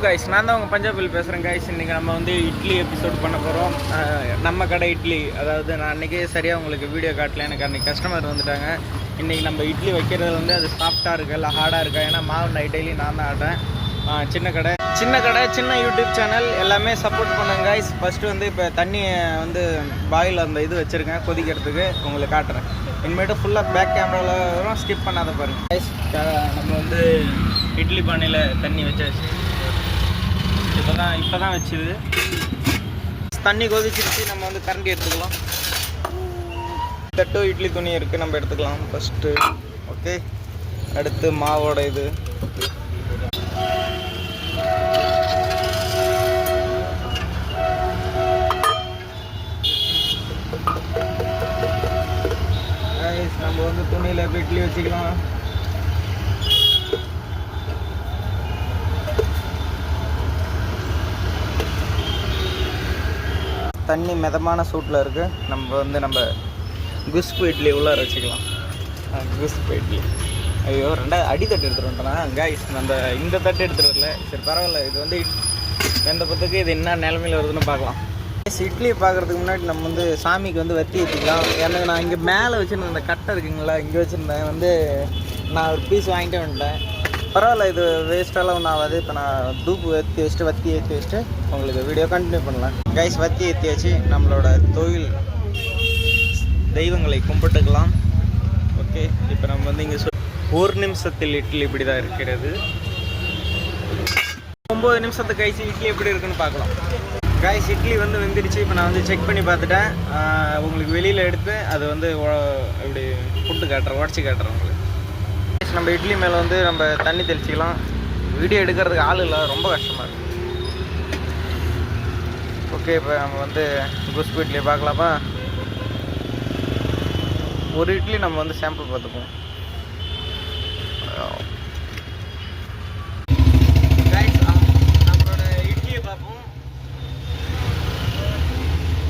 Guys, நான் தான் உங்கள் பஞ்சாபில் பேசுகிறேன் கைஸ். இன்றைக்கி நம்ம வந்து இட்லி எபிசோட் பண்ண போகிறோம். நம்ம கடை இட்லி, அதாவது நான் அன்றைக்கி சரியாக உங்களுக்கு வீடியோ காட்டல, எனக்கு அன்றைக்கி கஸ்டமர் வந்துட்டாங்க. இன்றைக்கி நம்ம இட்லி வைக்கிறது வந்து அது சாஃப்டாக இருக்கா இல்லை ஹார்டாக இருக்கா, ஏன்னா மாவு நைட் டெய்லி நான் தான் ஆட்டேன். சின்ன கடை சின்ன யூடியூப் சேனல், எல்லாமே சப்போர்ட் பண்ணுங்க கைஸ். ஃபஸ்ட்டு வந்து இப்போ தண்ணியை வந்து பாயில் அந்த இது வச்சுருக்கேன் கொதிக்கிறதுக்கு, உங்களுக்கு காட்டுறேன். இனிமேட்டு ஃபுல்லாக பேக் கேமராவில் வரும், ஸ்கிப் பண்ணாத பாருங்கள் கைஸ். நம்ம வந்து இட்லி பானையில் தண்ணி வச்சாச்சு. இப்போ தான் வச்சுது தண்ணி கொதிச்சிருச்சு. நம்ம வந்து கரண்டி எடுத்துக்கலாம். தட்டு இட்லி துணி இருக்குது, நம்ம எடுத்துக்கலாம் ஃபஸ்ட்டு. ஓகே, அடுத்து மாவோட இது நம்ம வந்து துணியில் இட்லி வச்சுக்கலாம். தண்ணி மிதமான சூட்டில் இருக்குது. நம்ம குஸ்பு இட்லி உள்ளே வச்சுக்கலாம். குஸ்பு இட்லி, ஐயோ ரெண்டாவது அடித்தட்டு எடுத்துகிட்டு வந்துட்டோம்னா கைஸ். நம்ம இந்த தட்டு எடுத்துகிட்டு வரல, சரி பரவாயில்ல. இது வந்து எந்த பத்துக்கு இது என்ன நிலமையில் வருதுன்னு பார்க்கலாம். இட்லி பார்க்குறதுக்கு முன்னாடி நம்ம வந்து சாமிக்கு வந்து வத்தி வச்சுக்கலாம். எனக்கு நான் இங்கே மேலே வச்சுருந்தேன், இந்த கட்டை இருக்குங்களா, இங்கே வச்சுருந்தேன். வந்து நான் ஒரு பீஸ் வாங்கிட்டு வந்துட்டேன். பரவாயில்ல, இது வேஸ்ட்டெல்லாம் ஒன்றும் ஆகாது. இப்போ நான் தூப்பு வத்தி வச்சுட்டு உங்களுக்கு வீடியோ கண்டினியூ பண்ணலாம் கைஸ். வத்தி ஏற்றியாச்சு. நம்மளோட தொழில் தெய்வங்களை கும்பிட்டுக்கலாம். ஓகே, இப்போ நம்ம வந்து இங்கே 1 நிமிஷத்தில் இட்லி இப்படி தான் இருக்கிறது. 9 நிமிஷத்துக்கு கைஸ் இட்லி எப்படி இருக்குன்னு பார்க்கலாம் கைஸ். இட்லி வந்து வெந்துடுச்சு. இப்போ நான் வந்து செக் பண்ணி பார்த்துட்டேன். உங்களுக்கு வெளியில் எடுத்து அது வந்து இப்படி உடச்சி காட்டுறேன் உங்களுக்கு. நம்ம இட்லி மேலே வந்து நம்ம தண்ணி தெளிச்சிக்கலாம். வீடியோ எடுக்கிறதுக்கு ஆள் இல்லை, ரொம்ப கஷ்டமாக இருக்குது. ஓகே, இப்போ நம்ம வந்து குஸ்பு இட்லி பார்க்கலாமா. ஒரு இட்லி நம்ம வந்து சாம்பிள் பார்த்துப்போம். நம்மளோட இட்லியை பார்ப்போம்.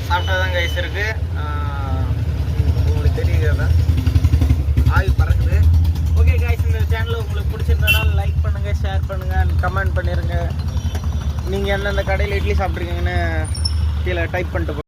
சாப்பிட்டா தான் கைஸ் இருக்குது. உங்களுக்கு தெரியுதா, ஆவி பறக்குது. ஓகே கைஸ், இந்த சேனலில் உங்களுக்கு பிடிச்சிருந்தனால லைக் பண்ணுங்கள், ஷேர் பண்ணுங்கள், கமெண்ட் பண்ணிடுங்க. நீங்கள் எந்தெந்த கடையில் இட்லி சாப்பிட்ருக்கீங்கன்னு கீழே டைப் பண்ணிட்டு